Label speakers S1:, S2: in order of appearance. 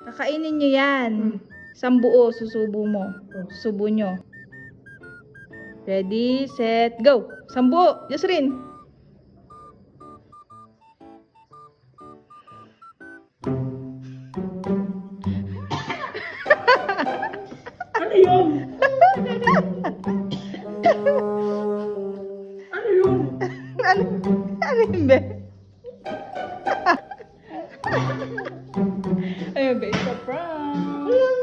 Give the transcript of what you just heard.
S1: Kakainin nyo yan. Sambuo, susubo mo. Susubo nyo. Ready, set, go. Sambuo, Yusrin.
S2: Ano yun? Ano yun?
S1: Ano yun, be? Ayun, be, it's a prank.